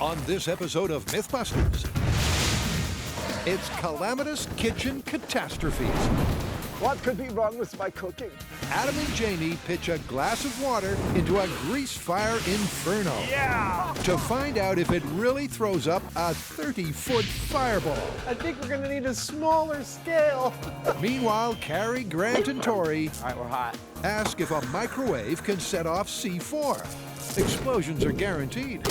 On this episode of Mythbusters, it's calamitous kitchen catastrophes. What could be wrong with my cooking? Adam and Jamie pitch a glass of water into a grease fire inferno. Yeah! To find out if it really throws up a 30-foot fireball. I think we're gonna need a smaller scale. Meanwhile, Carrie, Grant, and Tori All right, we're hot. ask if a microwave can set off C4. Explosions are guaranteed.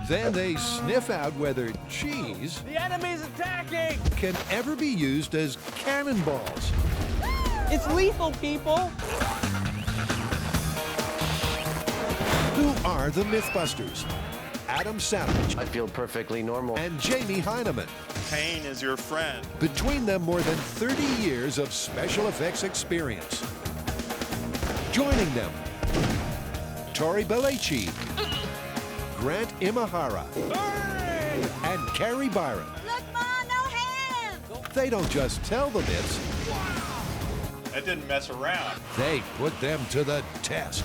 Then they sniff out whether cheese The enemy's attacking! can ever be used as cannonballs. It's lethal, people! Who are the Mythbusters? Adam Savage I feel perfectly normal. and Jamie Hyneman. Pain is your friend. Between them, more than 30 years of special effects experience. Joining them, Tori Belleci, Grant Imahara, and Carrie Byron. Look, Ma, no hands! They don't just tell the myths, That didn't mess around. they put them to the test.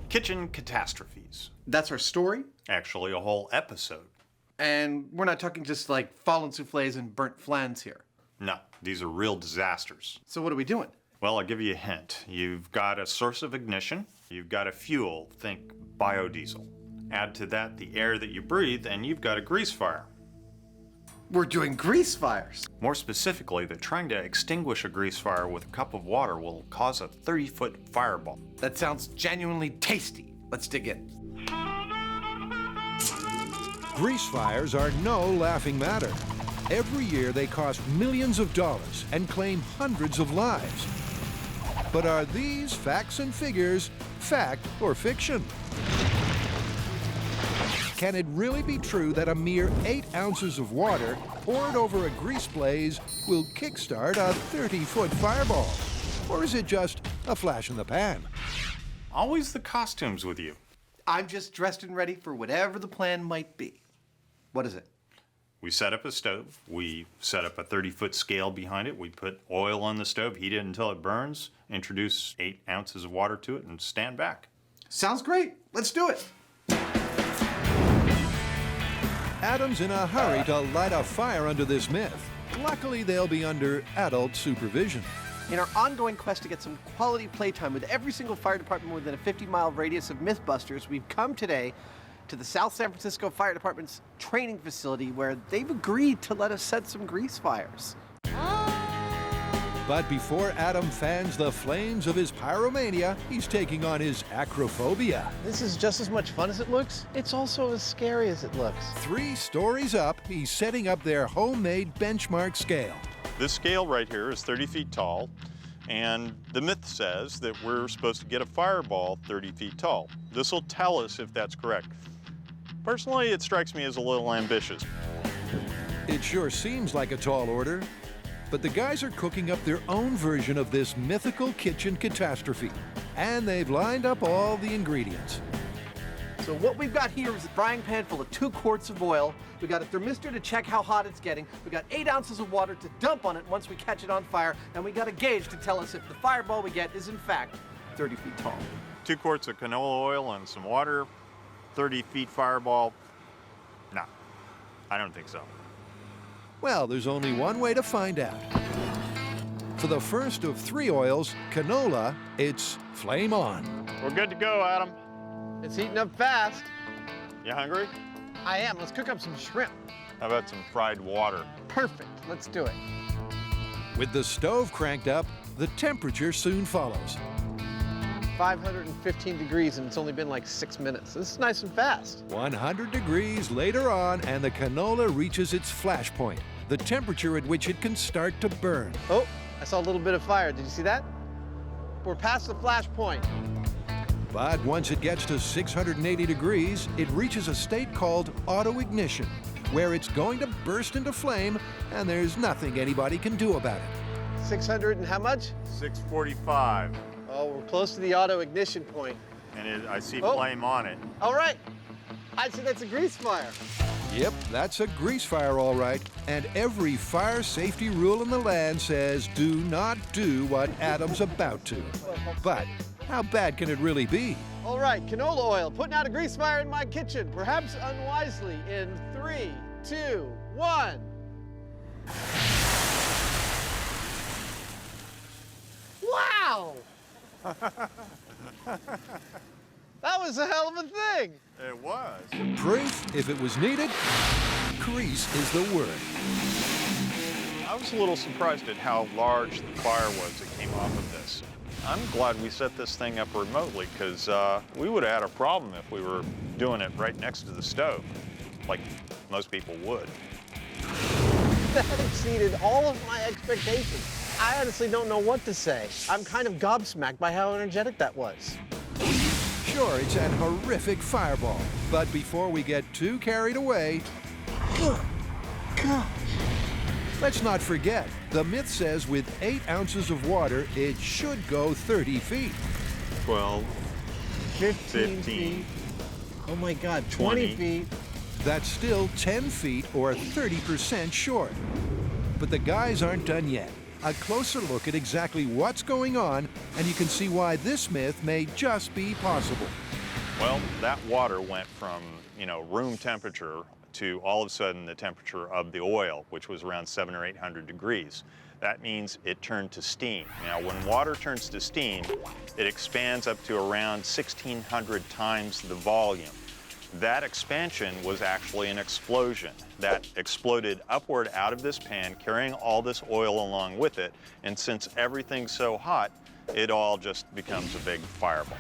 Kitchen Catastrophes. That's our story, Actually, a whole episode. and we're not talking just like fallen souffles and burnt flans here. No, these are real disasters. So what are we doing? Well, I'll give you a hint. You've got a source of ignition. You've got a fuel, think biodiesel. Add to that the air that you breathe, and you've got a grease fire. We're doing grease fires. More specifically, that trying to extinguish a grease fire with a cup of water will cause a 30-foot fireball. That sounds genuinely tasty. Let's dig in. Grease fires are no laughing matter. Every year they cost millions of dollars and claim hundreds of lives. But are these facts and figures fact or fiction? Can it really be true that a mere 8 ounces of water poured over a grease blaze will kickstart a 30-foot fireball? Or is it just a flash in the pan? Always the costumes with you. I'm just dressed and ready for whatever the plan might be. What is it? We set up a stove. We set up a 30-foot scale behind it. We put oil on the stove, heat it until it burns, introduce 8 ounces of water to it, and stand back. Sounds great. Let's do it. Adam's in a hurry to light a fire under this myth. Luckily, they'll be under adult supervision. In our ongoing quest to get some quality playtime with every single fire department within a 50-mile radius of Mythbusters, we've come today to the South San Francisco Fire Department's training facility where they've agreed to let us set some grease fires. But before Adam fans the flames of his pyromania, he's taking on his acrophobia. This is just as much fun as it looks. It's also as scary as it looks. 3 stories up, he's setting up their homemade benchmark scale. This scale right here is 30 feet tall, and the myth says that we're supposed to get a fireball 30 feet tall. This will tell us if that's correct. Personally, it strikes me as a little ambitious. It sure seems like a tall order, but the guys are cooking up their own version of this mythical kitchen catastrophe, and they've lined up all the ingredients. So what we've got here is a frying pan full of 2 quarts of oil. We got a thermistor to check how hot it's getting. We got 8 ounces of water to dump on it once we catch it on fire. And we got a gauge to tell us if the fireball we get is in fact 30 feet tall. 2 quarts of canola oil and some water, 30 feet fireball. No, I don't think so. Well, there's only one way to find out. For the first of 3 oils, canola, it's flame on. We're good to go, Adam. It's heating up fast. You hungry? I am. Let's cook up some shrimp. How about some fried water? Perfect. Let's do it. With the stove cranked up, the temperature soon follows. 515 degrees, and it's only been like 6 minutes. This is nice and fast. 100 degrees later on, and the canola reaches its flash point, the temperature at which it can start to burn. Oh, I saw a little bit of fire. Did you see that? We're past the flash point. But once it gets to 680 degrees, it reaches a state called auto-ignition, where it's going to burst into flame, and there's nothing anybody can do about it. 600 and how much? 645. Oh, we're close to the auto ignition point. and I see Oh. flame on it. All right. I see that's a grease fire. Yep, that's a grease fire, all right. And every fire safety rule in the land says do not do what Adam's about to. But how bad can it really be? All right, canola oil, putting out a grease fire in my kitchen, perhaps unwisely, in 3, 2, 1. Wow! That was a hell of a thing. It was. Proof, if it was needed, grease is the word. I was a little surprised at how large the fire was that came off of this. I'm glad we set this thing up remotely, because we would have had a problem if we were doing it right next to the stove, like most people would. That exceeded all of my expectations. I honestly don't know what to say. I'm kind of gobsmacked by how energetic that was. Sure, it's an horrific fireball. But before we get too carried away, let's not forget, the myth says with 8 ounces of water, it should go 30 feet. 12, 15 feet. Oh my God, 20 feet. That's still 10 feet or 30% short. But the guys aren't done yet. A closer look at exactly what's going on, and you can see why this myth may just be possible. Well, that water went from, room temperature to all of a sudden the temperature of the oil, which was around 700 or 800 degrees. That means it turned to steam. Now, when water turns to steam, it expands up to around 1,600 times the volume. That expansion was actually an explosion that exploded upward out of this pan, carrying all this oil along with it. And since everything's so hot, it all just becomes a big fireball.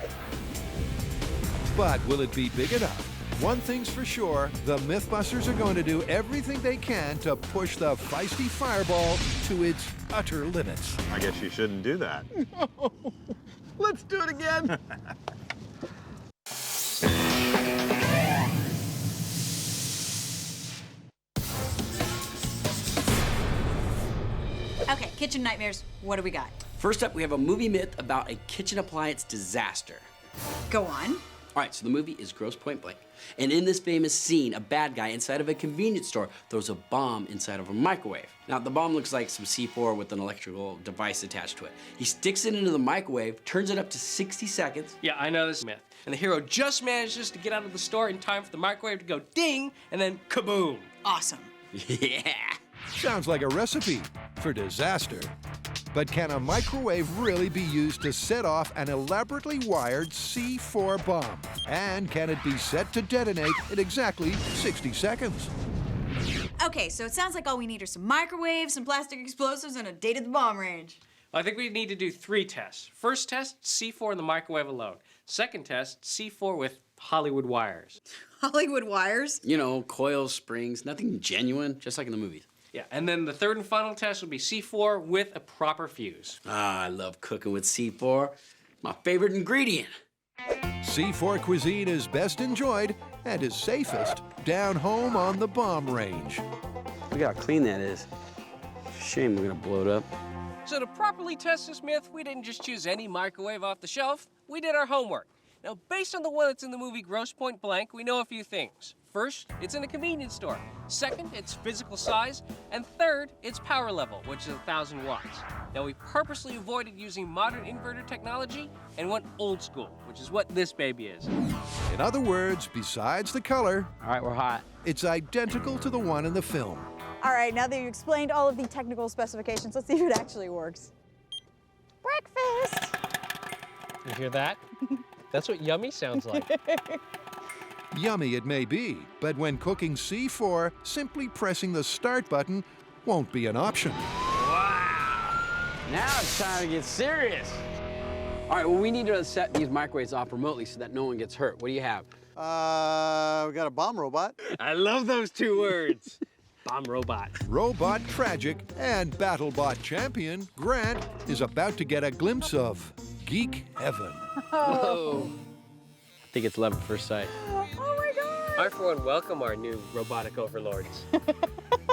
But will it be big enough? One thing's for sure, the Mythbusters are going to do everything they can to push the feisty fireball to its utter limits. I guess you shouldn't do that. No. Let's do it again. Okay, kitchen nightmares. What do we got? First up, we have a movie myth about a kitchen appliance disaster. Go on. All right, so the movie is Grosse Point Blank. And in this famous scene, a bad guy inside of a convenience store throws a bomb inside of a microwave. Now, the bomb looks like some C4 with an electrical device attached to it. He sticks it into the microwave, turns it up to 60 seconds. Yeah, I know this myth. And the hero just manages to get out of the store in time for the microwave to go ding, and then kaboom. Awesome. Yeah. Sounds like a recipe for disaster. But can a microwave really be used to set off an elaborately wired C4 bomb? And can it be set to detonate in exactly 60 seconds? Okay, so it sounds like all we need are some microwaves, some plastic explosives, and a date at the bomb range. I think we need to do 3 tests. First test, C4 in the microwave alone. Second test, C4 with Hollywood wires. Hollywood wires? You know, coils, springs, nothing genuine, just like in the movies. Yeah, and then the third and final test would be C4 with a proper fuse. Ah, I love cooking with C4. My favorite ingredient. C4 cuisine is best enjoyed and is safest down home on the bomb range. Look how clean that is. Shame we're gonna blow it up. So to properly test this myth, we didn't just choose any microwave off the shelf. We did our homework. Now, based on the one that's in the movie Grosse Point Blank, we know a few things. First, it's in a convenience store. Second, it's physical size. And third, it's power level, which is 1,000 watts. Now, we purposely avoided using modern inverter technology and went old school, which is what this baby is. In other words, besides the color, All right, we're hot. it's identical to the one in the film. All right, now that you explained all of the technical specifications, let's see if it actually works. Breakfast! You hear that? That's what yummy sounds like. Yummy it may be, but when cooking C4, simply pressing the start button won't be an option. Now it's time to get serious. All right, well, we need to set these microwaves off remotely so that no one gets hurt. What do you have? We got a bomb robot. I love those 2 words. Bomb robot. Robot tragic and BattleBot champion Grant is about to get a glimpse of geek heaven. Oh. I think it's love at first sight. Oh my God! I, for one, welcome our new robotic overlords.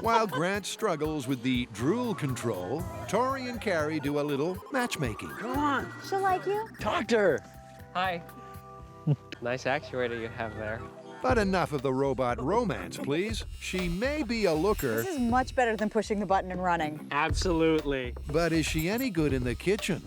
While Grant struggles with the drool control, Tori and Carrie do a little matchmaking. Come on, She'll like you? talk to her. Hi. Nice actuator you have there. But enough of the robot romance, please. She may be a looker, This is much better than pushing the button and running. Absolutely. but is she any good in the kitchen?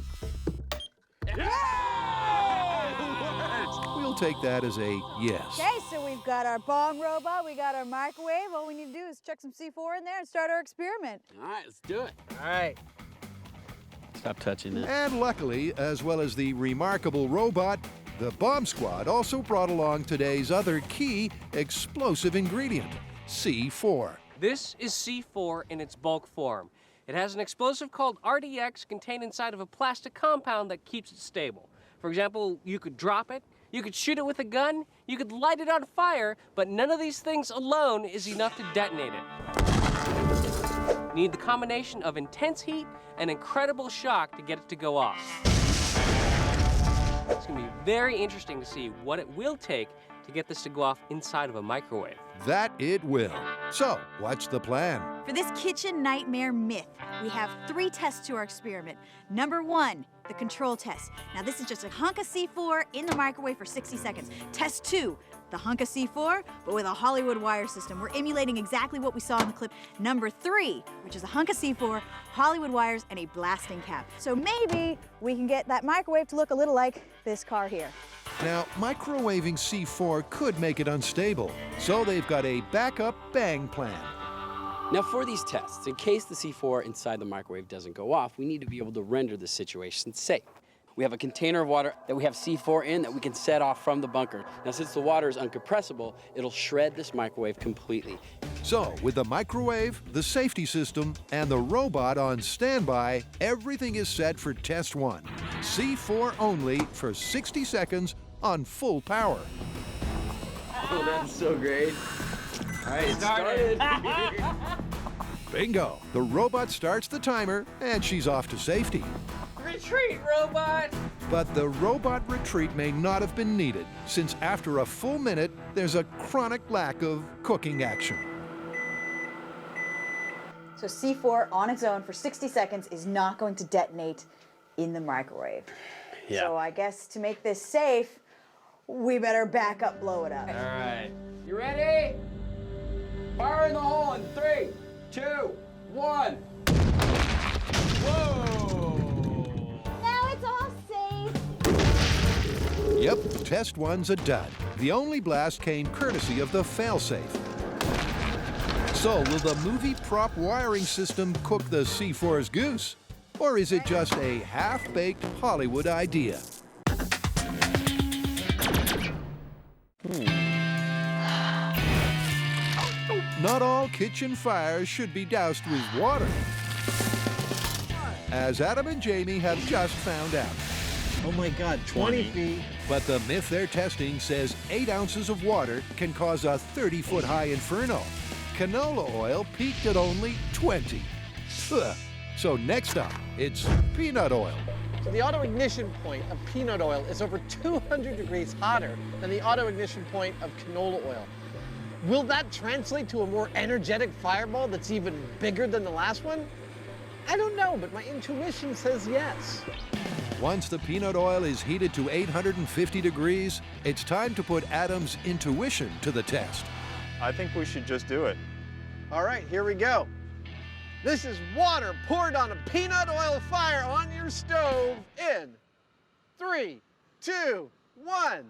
We'll take that as a yes. Okay, so we've got our bomb robot, we got our microwave. All we need to do is chuck some C4 in there and start our experiment. All right, let's do it. All right. Stop touching it. And luckily, as well as the remarkable robot, the bomb squad also brought along today's other key explosive ingredient, C4. This is C4 in its bulk form. It has an explosive called RDX contained inside of a plastic compound that keeps it stable. For example, you could drop it, you could shoot it with a gun, you could light it on fire, but none of these things alone is enough to detonate it. You need the combination of intense heat and incredible shock to get it to go off. It's going to be very interesting to see what it will take to get this to go off inside of a microwave. That it will. So, what's the plan? For this kitchen nightmare myth, we have 3 tests to our experiment. Number 1, the control test. Now this is just a hunk of C4 in the microwave for 60 seconds. Test 2, the hunk of C4, but with a Hollywood wire system. We're emulating exactly what we saw in the clip. Number 3, which is a hunk of C4, Hollywood wires, and a blasting cap. So maybe we can get that microwave to look a little like this car here. Now, microwaving C4 could make it unstable, so they've got a backup bang plan. Now for these tests, in case the C4 inside the microwave doesn't go off, we need to be able to render the situation safe. We have a container of water that we have C4 in that we can set off from the bunker. Now since the water is uncompressible, it'll shred this microwave completely. So, with the microwave, the safety system, and the robot on standby, everything is set for test 1. C4 only for 60 seconds on full power. Oh, that's so great. All right, it started. Bingo! The robot starts the timer, and she's off to safety. Retreat, robot! But the robot retreat may not have been needed, since after a full minute, there's a chronic lack of cooking action. So C4 on its own for 60 seconds is not going to detonate in the microwave. Yeah. So I guess to make this safe, we better back up, blow it up. All right. You ready? Fire in the hole in 3, 2, 1. Whoa! Now it's all safe. Yep, test 1's a dud. The only blast came courtesy of the failsafe. So, will the movie prop wiring system cook the C4's goose? Or is it just a half-baked Hollywood idea? Not all kitchen fires should be doused with water, as Adam and Jamie have just found out. Oh my God, 20 feet. But the myth they're testing says 8 ounces of water can cause a 30-foot high inferno. Canola oil peaked at only 20. Ugh. So next up, it's peanut oil. So the auto ignition point of peanut oil is over 200 degrees hotter than the auto ignition point of canola oil. Will that translate to a more energetic fireball that's even bigger than the last one? I don't know, but my intuition says yes. Once the peanut oil is heated to 850 degrees, it's time to put Adam's intuition to the test. I think we should just do it. All right, here we go. This is water poured on a peanut oil fire on your stove in 3, 2, 1.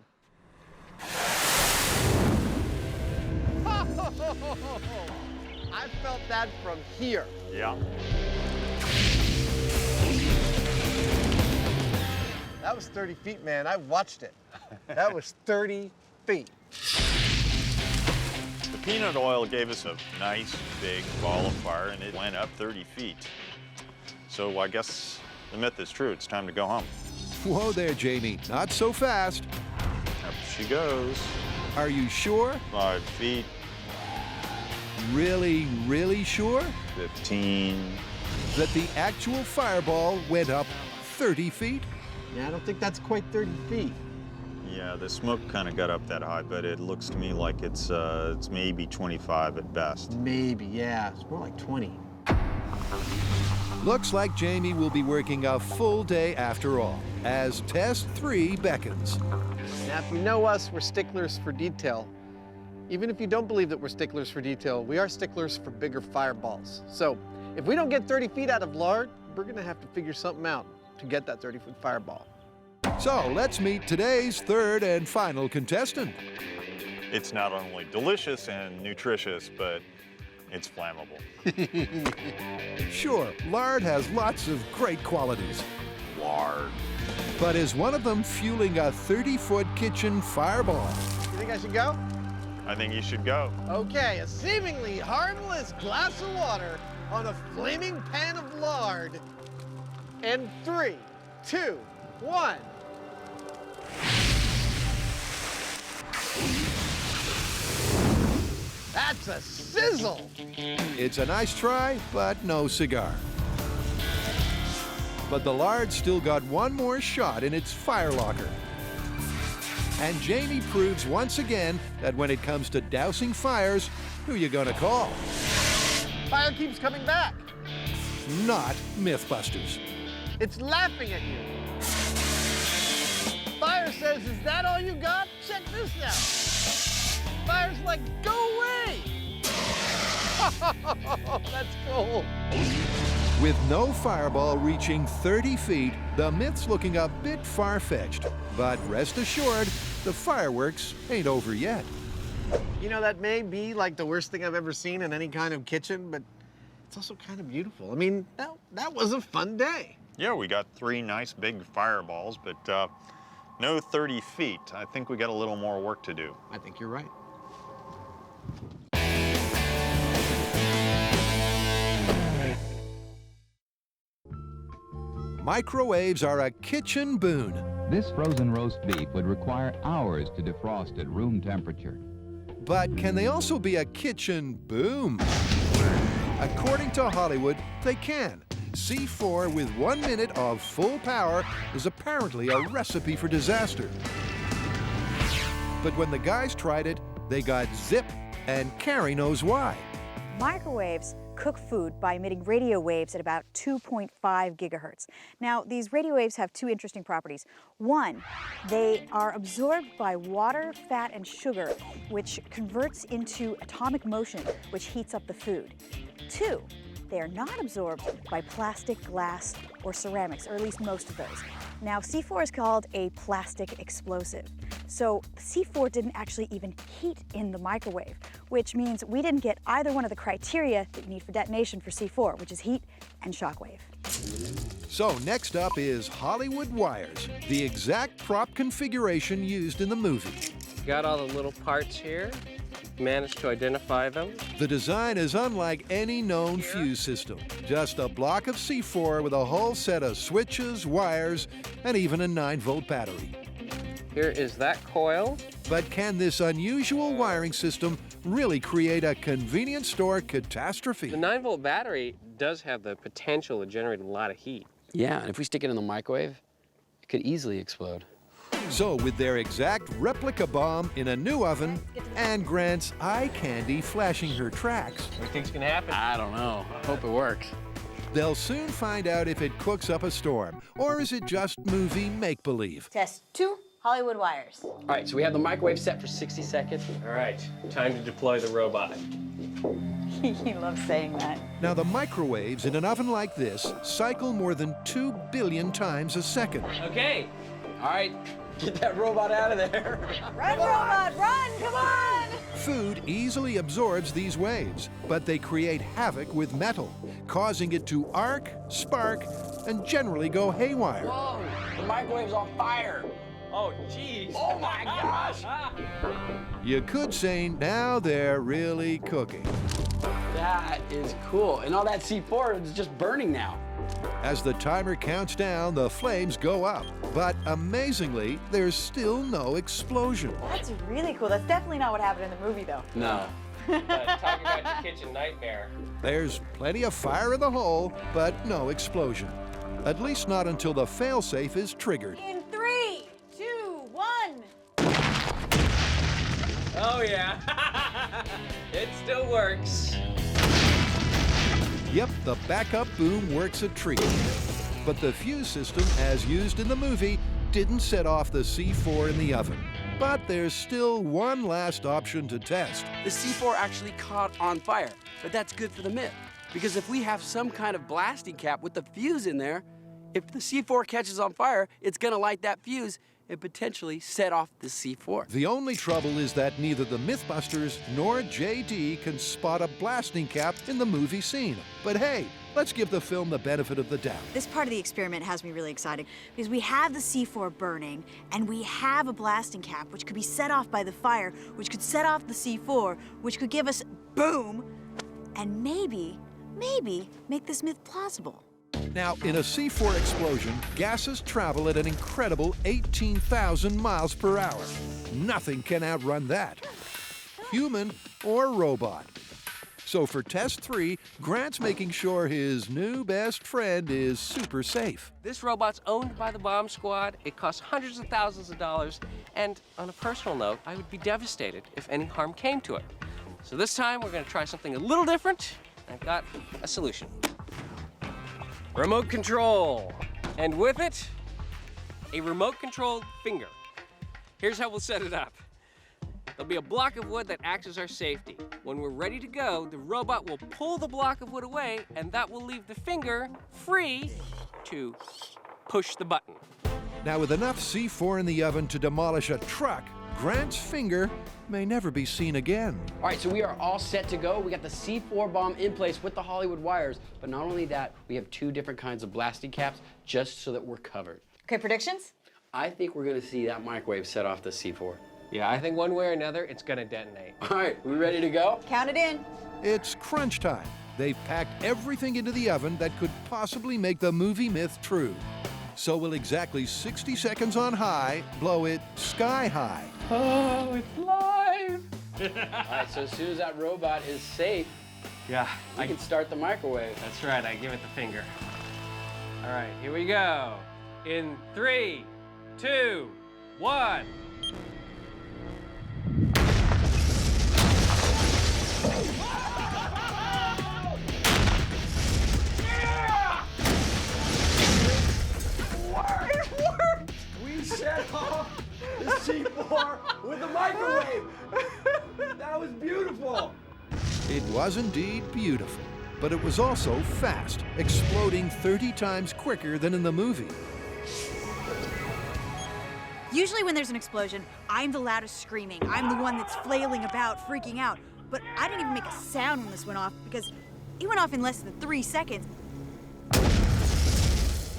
I felt that from here. Yeah. That was 30 feet, man. I watched it. That was 30 feet. The peanut oil gave us a nice big ball of fire and it went up 30 feet. So I guess the myth is true. It's time to go home. Whoa there, Jamie. Not so fast. Up she goes. Are you sure? 5 feet, Really, really sure 15. that the actual fireball went up 30 feet? Yeah, I don't think that's quite 30 feet. Yeah, the smoke kind of got up that high, but it looks to me like it's maybe 25 at best. Maybe, yeah. It's more like 20. Looks like Jamie will be working a full day after all, as test 3 beckons. Now, if you know us, we're sticklers for detail. Even if you don't believe that we're sticklers for detail, we are sticklers for bigger fireballs. So if we don't get 30 feet out of lard, we're gonna have to figure something out to get that 30-foot fireball. So let's meet today's third and final contestant. It's not only delicious and nutritious, but it's flammable. Sure, lard has lots of great qualities. Lard. But is one of them fueling a 30-foot kitchen fireball? You think I should go? I think you should go. Okay, a seemingly harmless glass of water on a flaming pan of lard. And 3, 2, 1. That's a sizzle. It's a nice try, but no cigar. But the lard still got one more shot in its fire locker. And Jamie proves once again that when it comes to dousing fires, who you gonna call? Fire keeps coming back. Not Mythbusters. It's laughing at you. Fire says, is that all you got? Check this out. Fire's like, go away. That's cool. With no fireball reaching 30 feet, the myth's looking a bit far-fetched. But rest assured, the fireworks ain't over yet. You know, that may be like the worst thing I've ever seen in any kind of kitchen, but it's also kind of beautiful. I mean, that was a fun day. Yeah, we got 3 nice big fireballs, but no 30 feet. I think we got a little more work to do. I think you're right. Microwaves are a kitchen boon. This frozen roast beef would require hours to defrost at room temperature. But can they also be a kitchen boom? According to Hollywood, they can. C4 with 1 minute of full power is apparently a recipe for disaster. But when the guys tried it, they got zip, and Carrie knows why. Microwaves cook food by emitting radio waves at about 2.5 gigahertz. Now, these radio waves have 2 interesting properties. One, they are absorbed by water, fat, and sugar, which converts into atomic motion, which heats up the food. 2, they are not absorbed by plastic, glass, or ceramics, or at least most of those. Now, C4 is called a plastic explosive. So C4 didn't actually even heat in the microwave, which means we didn't get either one of the criteria that you need for detonation for C4, which is heat and shockwave. So next up is Hollywood wires, the exact prop configuration used in the movie. Got all the little parts here. Managed to identify them. The design is unlike any known fuse system. Just a block of C4 with a whole set of switches, wires, and even a 9-volt battery. Here is that coil. But can this unusual wiring system really create a convenience store catastrophe? The 9-volt battery does have the potential to generate a lot of heat. Yeah, and if we stick it in the microwave, it could easily explode. So with their exact replica bomb in a new oven and Grant's eye candy flashing her tracks, What do you think's gonna happen? I don't know. I hope it works. they'll soon find out if it cooks up a storm, or is it just movie make-believe. Test 2, Hollywood wires. All right, so we have the microwave set for 60 seconds. All right, time to deploy the robot. He loves saying that. Now the microwaves in an oven like this cycle more than 2 billion times a second. Okay. All right, get that robot out of there. Run, robot, run, come on! Food easily absorbs these waves, but they create havoc with metal, causing it to arc, spark, and generally go haywire. Whoa, the microwave's on fire. Oh, jeez. Oh my gosh. You could say now they're really cooking. That is cool. And all that C4 is just burning now. As the timer counts down, the flames go up. But amazingly, there's still no explosion. That's really cool. That's definitely not what happened in the movie, though. No. Talk about your kitchen nightmare. There's plenty of fire in the hole, but no explosion. At least not until the failsafe is triggered. In 3, 2, 1. Oh, yeah. It still works. Yep, the backup boom works a treat. But the fuse system, as used in the movie, didn't set off the C4 in the oven. But there's still one last option to test. The C4 actually caught on fire, but that's good for the myth. Because if we have some kind of blasting cap with the fuse in there, if the C4 catches on fire, it's gonna light that fuse and potentially set off the C4. The only trouble is that neither the Mythbusters nor JD can spot a blasting cap in the movie scene. But hey, let's give the film the benefit of the doubt. This part of the experiment has me really excited because we have the C4 burning and we have a blasting cap which could be set off by the fire, which could set off the C4, which could give us boom, and maybe make this myth plausible. Now, in a C4 explosion, gases travel at an incredible 18,000 miles per hour. Nothing can outrun that, human or robot. So for test 3, Grant's making sure his new best friend is super safe. This robot's owned by the bomb squad. It costs hundreds of thousands of dollars. And on a personal note, I would be devastated if any harm came to it. So this time, we're gonna try something a little different. I've got a solution. Remote control. And with it, a remote-controlled finger. Here's how we'll set it up. There'll be a block of wood that acts as our safety. When we're ready to go, the robot will pull the block of wood away, and that will leave the finger free to push the button. Now, with enough C4 in the oven to demolish a truck, Grant's finger may never be seen again. All right, so we are all set to go. We got the C4 bomb in place with the Hollywood wires, but not only that, we have 2 different kinds of blasting caps just so that we're covered. Okay, predictions? I think we're gonna see that microwave set off the C4. Yeah, I think one way or another, it's gonna detonate. All right, we ready to go? Count it in. It's crunch time. They've packed everything into the oven that could possibly make the movie myth true. So will exactly 60 seconds on high blow it sky high? Oh, it's live! All right, so as soon as that robot is safe, Yeah, I can start the microwave. That's right, I give it the finger. All right, here we go. In 3, 2, 1. We set off the C4 with a microwave. That was beautiful. It was indeed beautiful, but it was also fast, exploding 30 times quicker than in the movie. Usually when there's an explosion, I'm the loudest screaming. I'm the one that's flailing about, freaking out. But I didn't even make a sound when this went off because it went off in less than 3 seconds.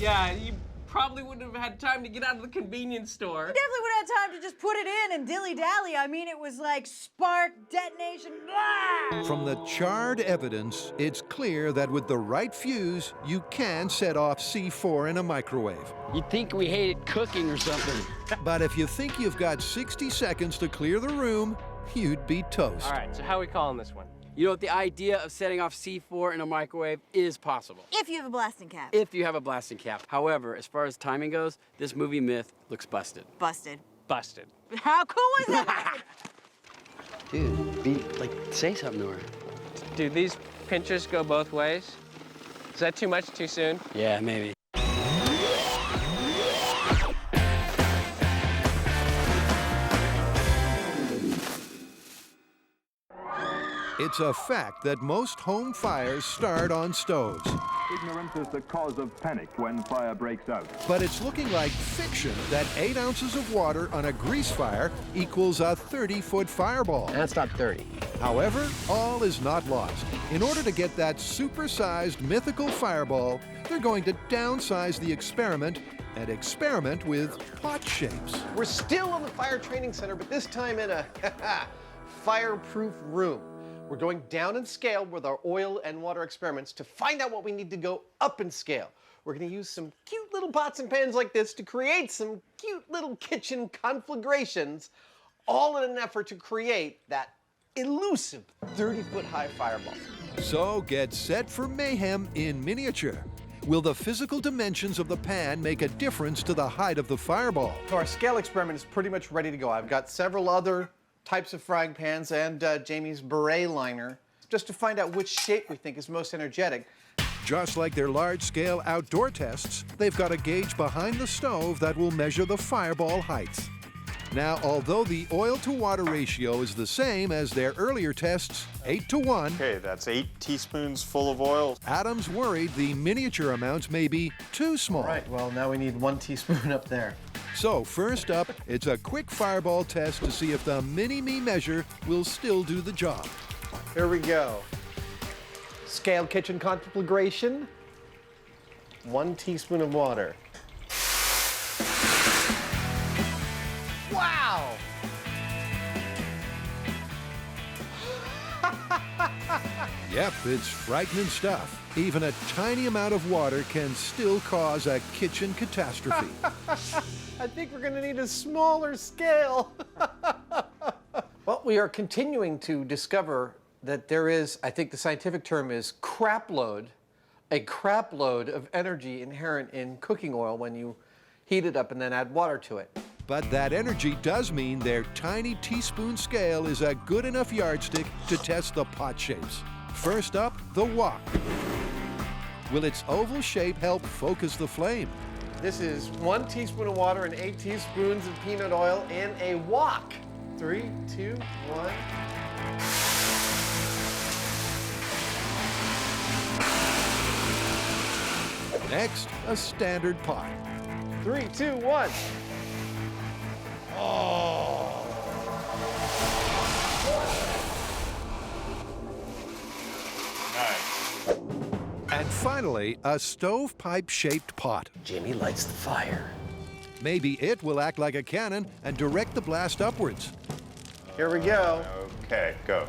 Yeah, you probably wouldn't have had time to get out of the convenience store. You definitely would have had time to just put it in and dilly-dally. I mean, it was like spark, detonation, blah! From the charred evidence, it's clear that with the right fuse, you can set off C4 in a microwave. You'd think we hated cooking or something. But if you think you've got 60 seconds to clear the room, you'd be toast. All right, so how are we calling this one? You know, the idea of setting off C4 in a microwave is possible. If you have a blasting cap. If you have a blasting cap. However, as far as timing goes, this movie myth looks busted. Busted. Busted. How cool was that? Dude, say something to her. Do these pinchers go both ways? Is that too much too soon? Yeah, maybe. It's a fact that most home fires start on stoves. Ignorance is the cause of panic when fire breaks out. But it's looking like fiction that 8 ounces of water on a grease fire equals a 30-foot fireball. That's not 30. However, all is not lost. In order to get that super-sized mythical fireball, they're going to downsize the experiment and experiment with pot shapes. We're still in the fire training center, but this time in a fireproof room. We're going down in scale with our oil and water experiments to find out what we need to go up in scale. We're going to use some cute little pots and pans like this to create some cute little kitchen conflagrations, all in an effort to create that elusive 30-foot high fireball. So get set for mayhem in miniature. Will the physical dimensions of the pan make a difference to the height of the fireball? So our scale experiment is pretty much ready to go. I've got several other types of frying pans and Jamie's beret liner just to find out which shape we think is most energetic. Just like their large-scale outdoor tests, they've got a gauge behind the stove that will measure the fireball heights. Now, although the oil-to-water ratio is the same as their earlier tests, 8-to-1, Okay, that's 8 teaspoons full of oil. Adam's worried the miniature amounts may be too small. All right, well, now we need 1 teaspoon up there. So first up, it's a quick fireball test to see if the mini-me measure will still do the job. Here we go. Scale kitchen conflagration. 1 teaspoon of water. Wow! Yep, it's frightening stuff. Even a tiny amount of water can still cause a kitchen catastrophe. I think we're gonna need a smaller scale. Well, we are continuing to discover that there is, I think the scientific term is crap load, a crap load of energy inherent in cooking oil when you heat it up and then add water to it. But that energy does mean their tiny teaspoon scale is a good enough yardstick to test the pot shapes. First up, the wok. Will its oval shape help focus the flame? This is 1 teaspoon of water and 8 teaspoons of peanut oil in a wok. 3, 2, 1. Next, a standard pot. 3, 2, 1. Oh. Nice. And finally, a stovepipe-shaped pot. Jimmy lights the fire. Maybe it will act like a cannon and direct the blast upwards. Here we go. Okay, go.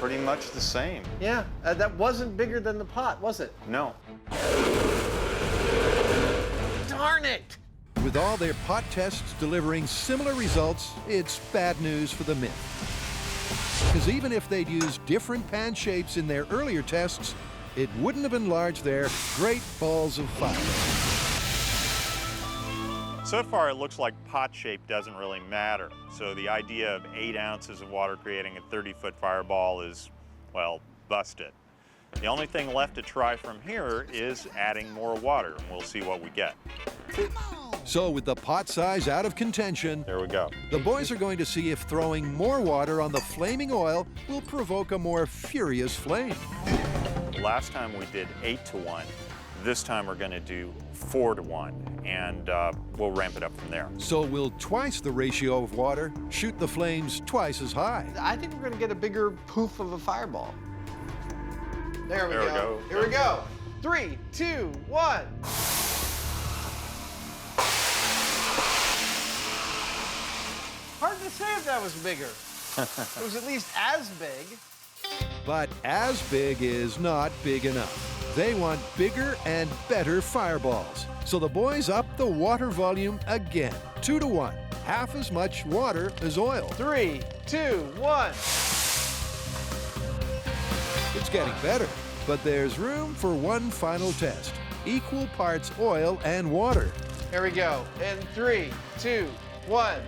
Pretty much the same. Yeah, that wasn't bigger than the pot, was it? No. Darn it! With all their pot tests delivering similar results, it's bad news for the Myth. Because even if they'd used different pan shapes in their earlier tests, it wouldn't have enlarged their great balls of fire. So far, it looks like pot shape doesn't really matter. So the idea of 8 ounces of water creating a 30-foot fireball is, well, busted. The only thing left to try from here is adding more water, and we'll see what we get. So with the pot size out of contention, There we go. the boys are going to see if throwing more water on the flaming oil will provoke a more furious flame. Last time we did 8-to-1. This time we're going to do 4-to-1, and we'll ramp it up from there. So will twice the ratio of water shoot the flames twice as high? I think we're gonna get a bigger poof of a fireball. There we There we go. go. Here we go. 3, 2, 1. Hard to say if that was bigger. It was at least as big. But as big is not big enough. They want bigger and better fireballs. So the boys up the water volume again, 2-to-1. Half as much water as oil. 3, 2, 1. It's getting better, but there's room for one final test. Equal parts oil and water. Here we go. In 3, 2, 1.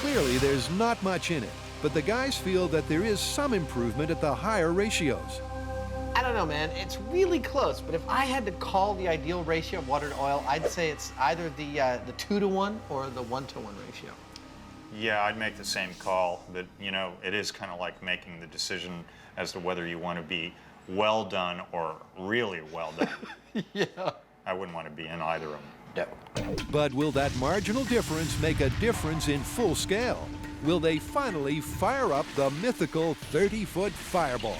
Clearly, there's not much in it, but the guys feel that there is some improvement at the higher ratios. I don't know, man. It's really close, but if I had to call the ideal ratio of water to oil, I'd say it's either the 2-to-1 or the 1-to-1 ratio. Yeah, I'd make the same call, but you know, it is kind of like making the decision as to whether you want to be well done or really well done. Yeah. I wouldn't want to be in either of them. No. But will that marginal difference make a difference in full scale? Will they finally fire up the mythical 30-foot fireball?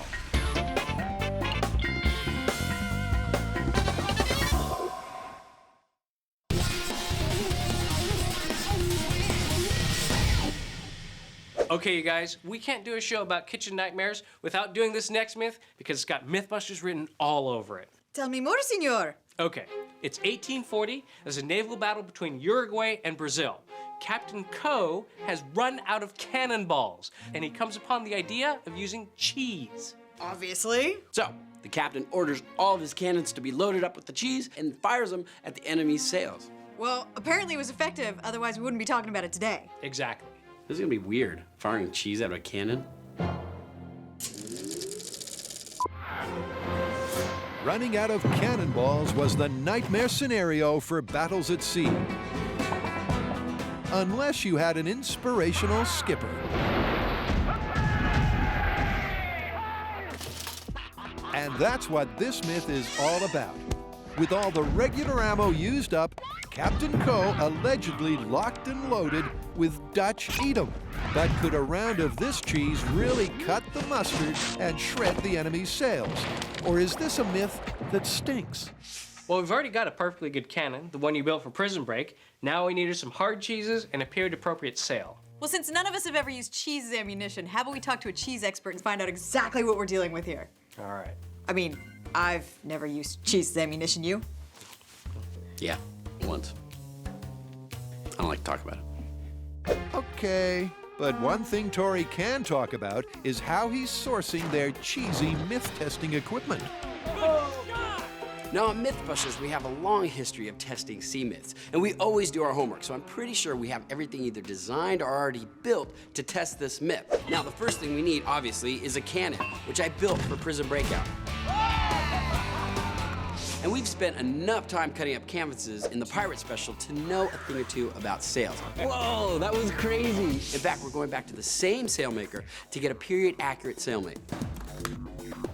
Okay, you guys, we can't do a show about kitchen nightmares without doing this next myth because it's got Mythbusters written all over it. Tell me more, senor. Okay, it's 1840. There's a naval battle between Uruguay and Brazil. Captain Coe has run out of cannonballs, and he comes upon the idea of using cheese. Obviously. So, the captain orders all of his cannons to be loaded up with the cheese and fires them at the enemy's sails. Well, apparently it was effective, otherwise we wouldn't be talking about it today. Exactly. This is gonna be weird, firing cheese out of a cannon. Running out of cannonballs was the nightmare scenario for battles at sea. Unless you had an inspirational skipper. And that's what this myth is all about. With all the regular ammo used up, Captain Coe allegedly locked and loaded with Dutch Edam. But could a round of this cheese really cut the mustard and shred the enemy's sails? Or is this a myth that stinks? Well, we've already got a perfectly good cannon, the one you built for Prison Break. Now we needed some hard cheeses and a period-appropriate sail. Well, since none of us have ever used cheese as ammunition, how about we talk to a cheese expert and find out exactly what we're dealing with here? All right. I mean, I've never used cheese as ammunition. You? Yeah, once. I don't like to talk about it. Okay, but one thing Tori can talk about is how he's sourcing their cheesy myth-testing equipment. Now, at Mythbusters, we have a long history of testing sea myths, and we always do our homework, so I'm pretty sure we have everything either designed or already built to test this myth. Now, the first thing we need, obviously, is a cannon, which I built for Prison Breakout. And we've spent enough time cutting up canvases in the Pirate Special to know a thing or two about sails. Whoa, that was crazy. In fact, we're going back to the same sailmaker to get a period-accurate sailmate.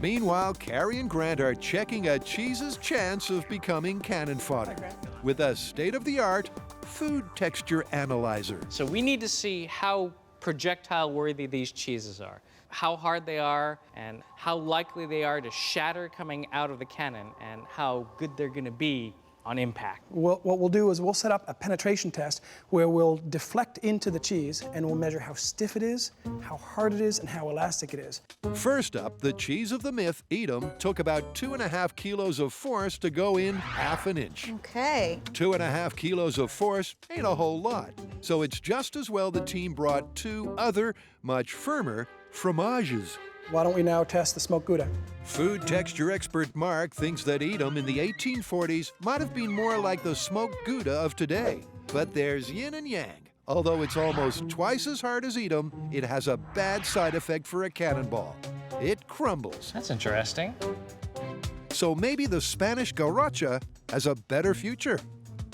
Meanwhile, Carrie and Grant are checking a cheese's chance of becoming cannon fodder with a state-of-the-art food texture analyzer. So we need to see how projectile-worthy these cheeses are, how hard they are, and how likely they are to shatter coming out of the cannon, and how good they're going to be on impact. What we'll do is we'll set up a penetration test where we'll deflect into the cheese and we'll measure how stiff it is, how hard it is, and how elastic it is. First up, the cheese of the myth, Edam, took about 2.5 kilos of force to go in ½ an inch. Okay. 2.5 kilos of force ain't a whole lot, so it's just as well the team brought 2 other, much firmer, fromages. Why don't we now test the smoked Gouda? Food texture expert Mark thinks that Edam in the 1840s might have been more like the smoked Gouda of today. But there's yin and yang. Although it's almost twice as hard as Edam, it has a bad side effect for a cannonball. It crumbles. That's interesting. So maybe the Spanish garrocha has a better future.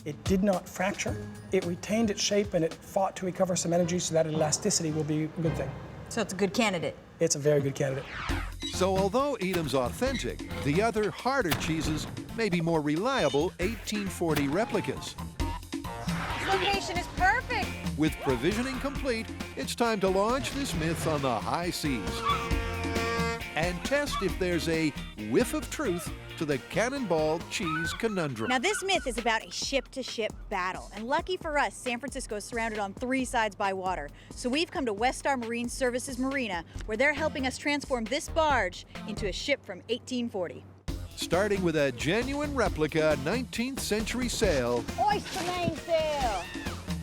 It did not fracture. It retained its shape and it fought to recover some energy, so that elasticity will be a good thing. So it's a good candidate. It's a very good candidate. So although Edam's authentic, the other harder cheeses may be more reliable 1840 replicas. This location is perfect. With provisioning complete, it's time to launch this myth on the high seas and test if there's a whiff of truth to the Cannonball cheese conundrum. Now, this myth is about a ship-to-ship battle. And lucky for us, San Francisco is surrounded on 3 sides by water. So we've come to West Star Marine Services Marina, where they're helping us transform this barge into a ship from 1840. Starting with a genuine replica 19th century sail, Oyster mainsail.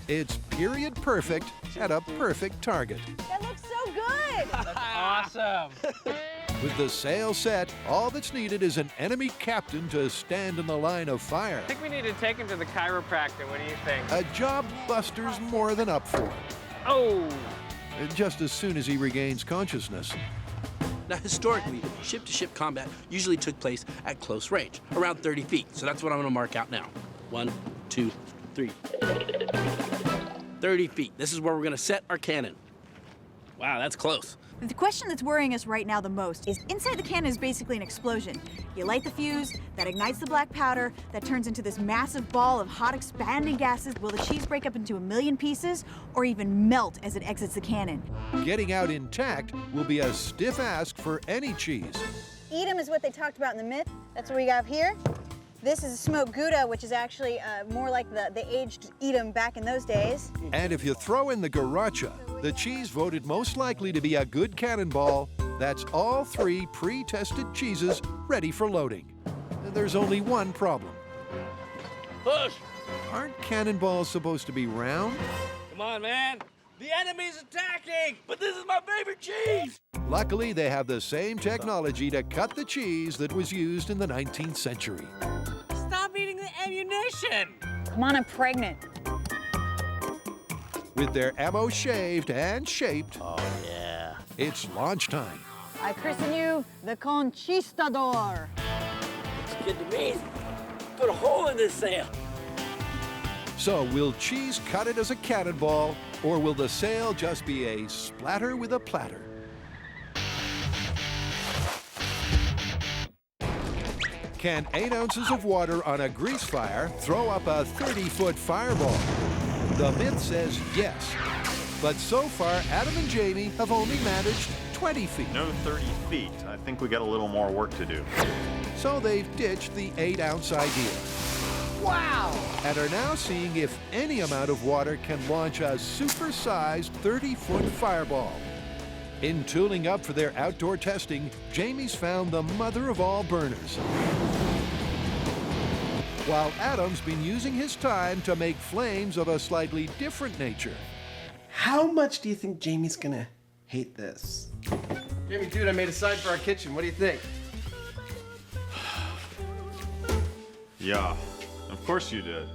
it's period perfect at a perfect target. That looks so good. That's awesome. With the sail set, all that's needed is an enemy captain to stand in the line of fire. I think we need to take him to the chiropractor. What do you think? A job Buster's more than up for. Oh! Just as soon as he regains consciousness. Now, historically, ship-to-ship combat usually took place at close range, around 30 feet. So that's what I'm going to mark out now. 1, 2, 3. 30 feet. This is where we're going to set our cannon. Wow, that's close. The question that's worrying us right now the most is inside the cannon is basically an explosion. You light the fuse, that ignites the black powder, that turns into this massive ball of hot expanding gases. Will the cheese break up into a million pieces or even melt as it exits the cannon? Getting out intact will be a stiff ask for any cheese. Edam is what they talked about in the myth. That's what we have here. This is a smoked Gouda, which is actually more like the aged Edam back in those days. And if you throw in the garrocha, the cheese voted most likely to be a good cannonball, that's all 3 pre-tested cheeses ready for loading. There's only one problem. Push! Aren't cannonballs supposed to be round? Come on, man. The enemy's attacking, but this is my favorite cheese. Luckily, they have the same technology to cut the cheese that was used in the 19th century. Stop eating the ammunition. Come on, I'm pregnant. With their ammo shaved and shaped, Oh, yeah. it's launch time. I christen you the Conquistador. good to me. Put a hole in this sail. So will Cheese cut it as a cannonball, or will the sail just be a splatter with a platter? Can 8 ounces of water on a grease fire throw up a 30-foot fireball? The myth says yes. But so far, Adam and Jamie have only managed 20 feet. No 30 feet. I think we got a little more work to do. So they've ditched the 8-ounce idea. Wow! And are now seeing if any amount of water can launch a super-sized 30-foot fireball. In tooling up for their outdoor testing, Jamie's found the mother of all burners, while Adam's been using his time to make flames of a slightly different nature. How much do you think Jamie's gonna hate this? Jamie, dude, I made a sign for our kitchen. What do you think? Yeah, of course you did.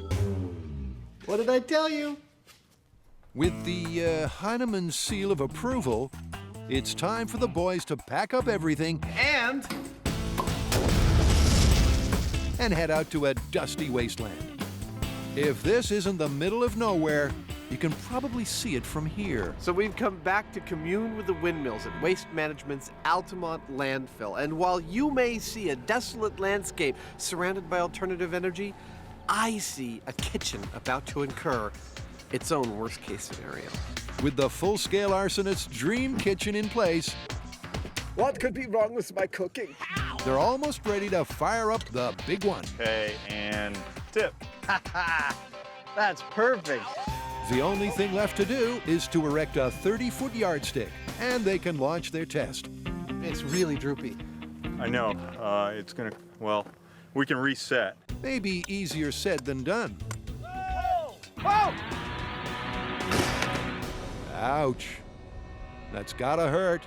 What did I tell you? With the Hyneman seal of approval, it's time for the boys to pack up everything and head out to a dusty wasteland. If this isn't the middle of nowhere, you can probably see it from here. So we've come back to commune with the windmills at Waste Management's Altamont landfill. And while you may see a desolate landscape surrounded by alternative energy, I see a kitchen about to incur its own worst-case scenario. With the full-scale arsonist's dream kitchen in place, What could be wrong with my cooking? they're almost ready to fire up the big one. Okay, and tip. That's perfect. The only thing left to do is to erect a 30-foot yardstick, and they can launch their test. It's really droopy. I know, it's gonna, well, we can reset. Maybe easier said than done. Whoa! Ouch. That's gotta hurt.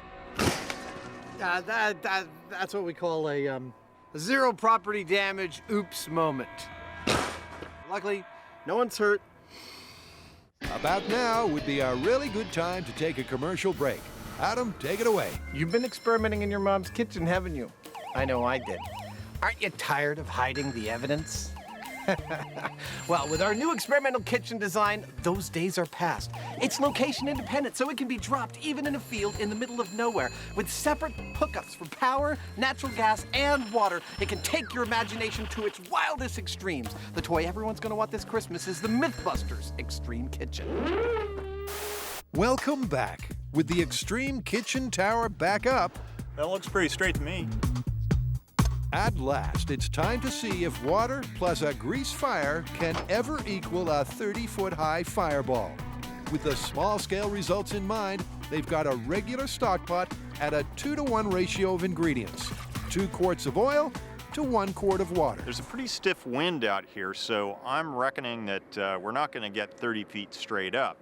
That's what we call a zero property damage oops moment. Luckily, no one's hurt. About now would be a really good time to take a commercial break. Adam, take it away. You've been experimenting in your mom's kitchen, haven't you? I know I did. Aren't you tired of hiding the evidence? Well, with our new experimental kitchen design, those days are past. It's location independent, so it can be dropped even in a field in the middle of nowhere. With separate hookups for power, natural gas, and water, it can take your imagination to its wildest extremes. The toy everyone's gonna want this Christmas is the Mythbusters Extreme Kitchen. Welcome back. With the Extreme Kitchen Tower back up, That looks pretty straight to me. at last, it's time to see if water plus a grease fire can ever equal a 30-foot high fireball. With the small-scale results in mind, they've got a regular stock pot at a 2-to-1 ratio of ingredients. 2 quarts of oil to 1 quart of water. There's a pretty stiff wind out here, so I'm reckoning that we're not gonna get 30 feet straight up,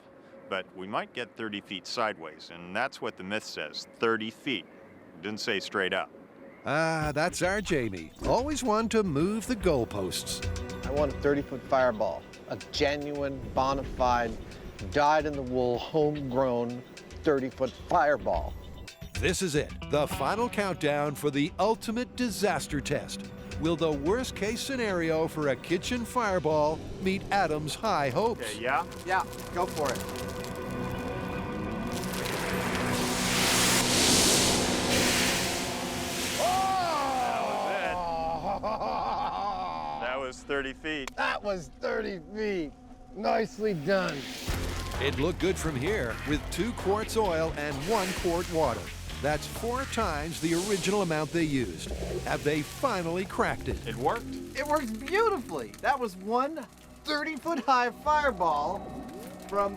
but we might get 30 feet sideways, and that's what the myth says, 30 feet. It didn't say straight up. Ah, that's our Jamie. Always one to move the goalposts. I want a 30-foot fireball, a genuine, bona fide, dyed-in-the-wool, homegrown 30-foot fireball. This is it, the final countdown for the ultimate disaster test. Will the worst-case scenario for a kitchen fireball meet Adam's high hopes? Okay, yeah? Yeah, go for it. That was 30 feet. That was 30 feet. Nicely done. It looked good from here, with 2 quarts oil and 1 quart water. That's 4 times the original amount they used. Have they finally cracked it? It worked. It works beautifully. That was one 30-foot high fireball from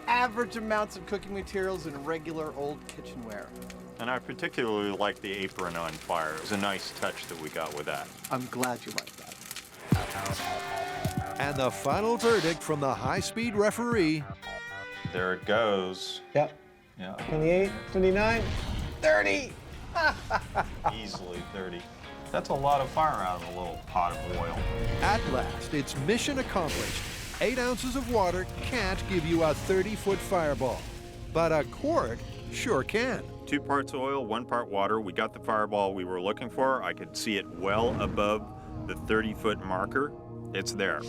average amounts of cooking materials and regular old kitchenware. And I particularly like the apron on fire. It was a nice touch that we got with that. I'm glad you like that. And the final verdict from the high-speed referee. There it goes. Yep. Yeah. 28, 29, 30. Easily 30. That's a lot of fire out of a little pot of oil. At last, it's mission accomplished. 8 ounces of water can't give you a 30-foot fireball, but a quart sure can. 2 parts oil, 1 part water. We got the fireball we were looking for. I could see it well above the 30-foot marker, it's there.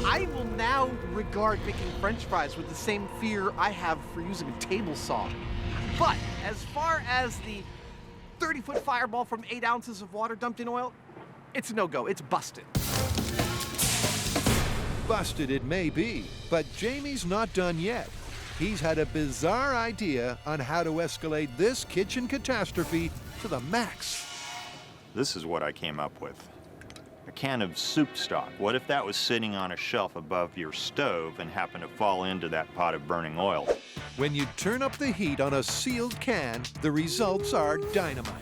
I will now regard making French fries with the same fear I have for using a table saw. But as far as the 30-foot fireball from 8 ounces of water dumped in oil, it's a no-go. It's busted. Busted it may be, but Jamie's not done yet. He's had a bizarre idea on how to escalate this kitchen catastrophe to the max. This is what I came up with. A can of soup stock. What if that was sitting on a shelf above your stove and happened to fall into that pot of burning oil? When you turn up the heat on a sealed can, the results are dynamite.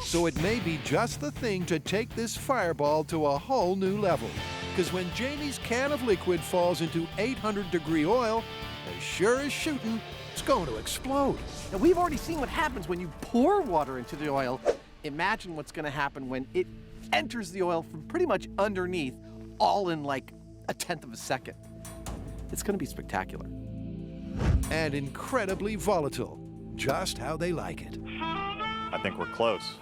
So it may be just the thing to take this fireball to a whole new level. Because when Jamie's can of liquid falls into 800-degree oil, as sure as shooting, it's going to explode. Now, we've already seen what happens when you pour water into the oil. Imagine what's going to happen when it enters the oil from pretty much underneath, all in like a 1/10 of a second. It's going to be spectacular. And incredibly volatile, just how they like it. I think we're close.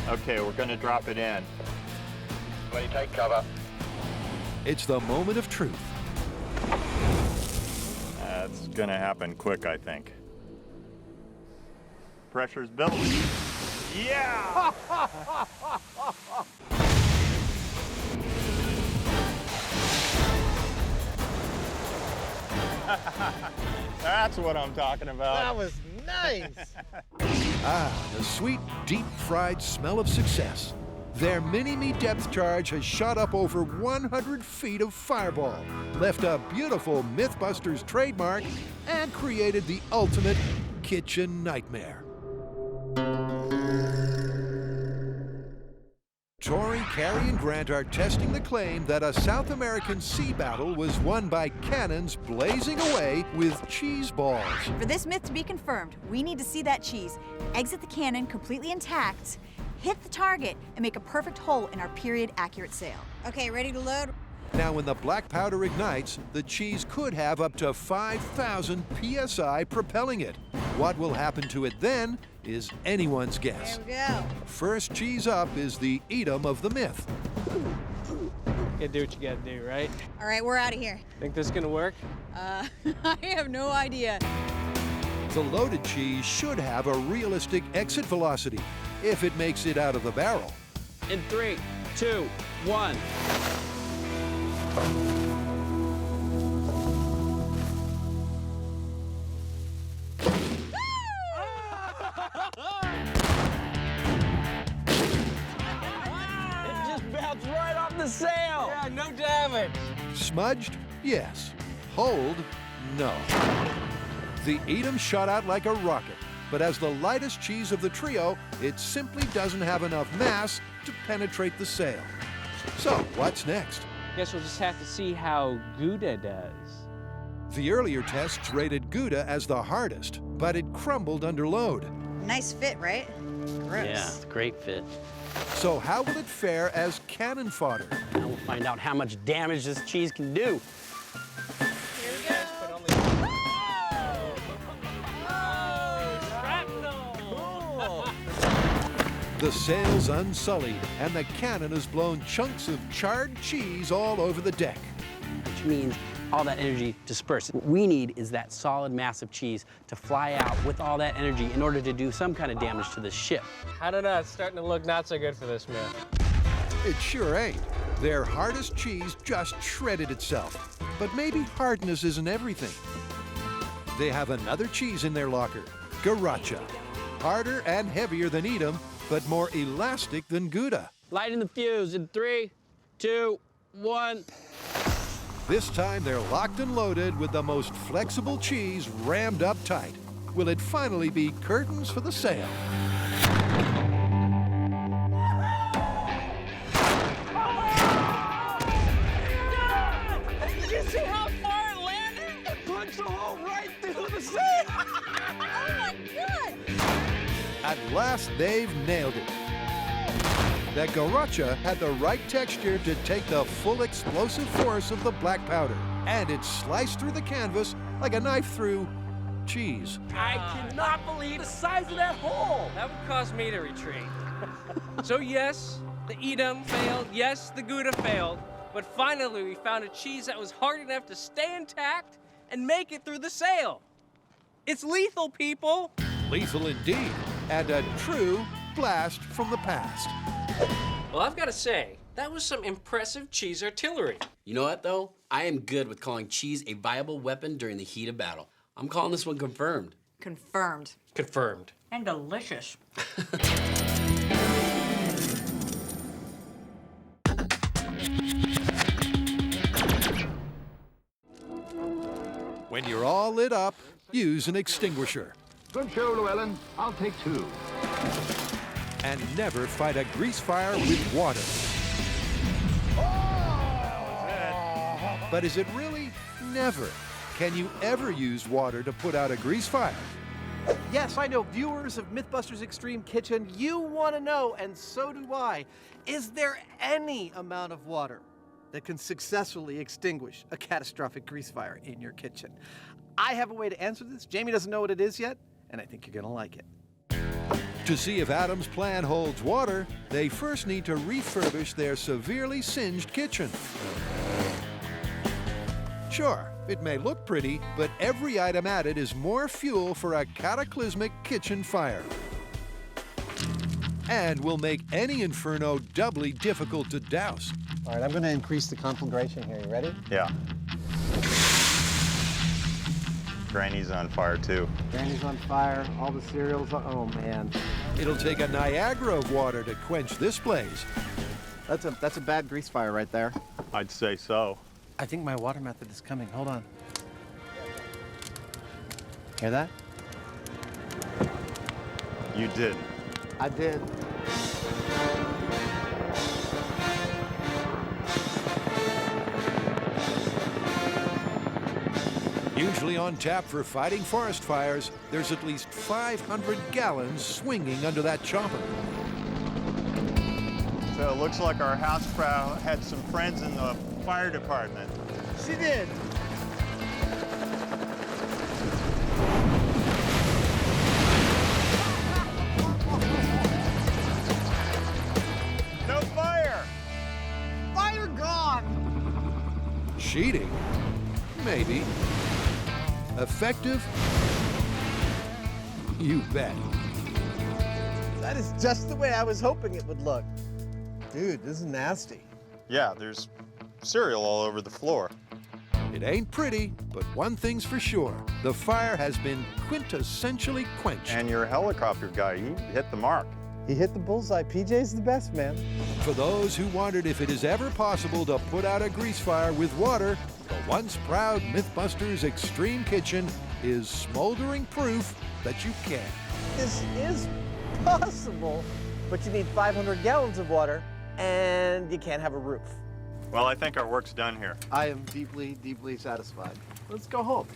Okay, we're going to drop it in. Ready, take cover. It's the moment of truth. That's going to happen quick, I think. Pressure's built. Yeah! That's what I'm talking about. That was nice. The sweet, deep-fried smell of success. Their mini-me depth charge has shot up over 100 feet of fireball, left a beautiful Mythbusters trademark, and created the ultimate kitchen nightmare. Tori, Carrie, and Grant are testing the claim that a South American sea battle was won by cannons blazing away with cheese balls. For this myth to be confirmed, we need to see that cheese exit the cannon completely intact, hit the target, and make a perfect hole in our period-accurate sail. Okay, ready to load? Now, when the black powder ignites, the cheese could have up to 5,000 psi propelling it. What will happen to it then is anyone's guess. There we go. First cheese up is the Edam of the myth. You do what you gotta do, right? All right, we're out of here. Think this is gonna work? I have no idea. The loaded cheese should have a realistic exit velocity if it makes it out of the barrel. In 3, 2, 1. Right off the sail! Yeah, no damage. Smudged? Yes. Hold? No. The Edam shot out like a rocket, but as the lightest cheese of the trio, it simply doesn't have enough mass to penetrate the sail. So, what's next? Guess we'll just have to see how Gouda does. The earlier tests rated Gouda as the hardest, but it crumbled under load. Nice fit, right? Gross. Yeah, great fit. So how will it fare as cannon fodder? Now we'll find out how much damage this cheese can do. Here we go. The sail's unsullied, and the cannon has blown chunks of charred cheese all over the deck. Which means all that energy dispersed. What we need is that solid mass of cheese to fly out with all that energy in order to do some kind of damage to this ship. I don't know, it's starting to look not so good for this myth. It sure ain't. Their hardest cheese just shredded itself. But maybe hardness isn't everything. They have another cheese in their locker, Garacha. Harder and heavier than Edam, but more elastic than Gouda. Lighting the fuse in 3, 2, 1. This time they're locked and loaded with the most flexible cheese rammed up tight. Will it finally be curtains for the sail? Did you see how far it landed? It punched a hole right through the sail. Oh my God! At last, they've nailed it. That Garacha had the right texture to take the full explosive force of the black powder, and it sliced through the canvas like a knife through cheese. I cannot believe the size of that hole. That would cause me to retreat. So yes, the Edam failed. Yes, the Gouda failed. But finally, we found a cheese that was hard enough to stay intact and make it through the sale. It's lethal, people. Lethal indeed, and a true blast from the past. Well, I've got to say, that was some impressive cheese artillery. You know what, though? I am good with calling cheese a viable weapon during the heat of battle. I'm calling this one confirmed. Confirmed. Confirmed. And delicious. When you're all lit up, use an extinguisher. Good show, Llewellyn. I'll take 2. And never fight a grease fire with water. But is it really never? Can you ever use water to put out a grease fire? Yes, I know, viewers of Mythbusters Extreme Kitchen, you want to know, and so do I. Is there any amount of water that can successfully extinguish a catastrophic grease fire in your kitchen? I have a way to answer this. Jamie doesn't know what it is yet, and I think you're going to like it. To see if Adam's plan holds water, they first need to refurbish their severely singed kitchen. Sure, it may look pretty, but every item added is more fuel for a cataclysmic kitchen fire. And will make any inferno doubly difficult to douse. All right, I'm going to increase the conflagration here. You ready? Yeah. Granny's on fire, too. Granny's on fire, all the cereals, oh man. It'll take a Niagara of water to quench this blaze. That's a bad grease fire right there. I'd say so. I think my water method is coming. Hold on. Hear that? You did. I did. Usually on tap for fighting forest fires, there's at least 500 gallons swinging under that chopper. So it looks like our housefrau had some friends in the fire department. She did. No fire! Fire gone! Cheating? Maybe. Effective? You bet. That is just the way I was hoping it would look. Dude, this is nasty. Yeah, there's cereal all over the floor. It ain't pretty, but one thing's for sure. The fire has been quintessentially quenched. And your helicopter guy, he hit the mark. He hit the bullseye. PJ's the best, man. For those who wondered if it is ever possible to put out a grease fire with water, the once proud Mythbusters Extreme Kitchen is smoldering proof that you can. This is possible, but you need 500 gallons of water, and you can't have a roof. Well, I think our work's done here. I am deeply, deeply satisfied. Let's go home.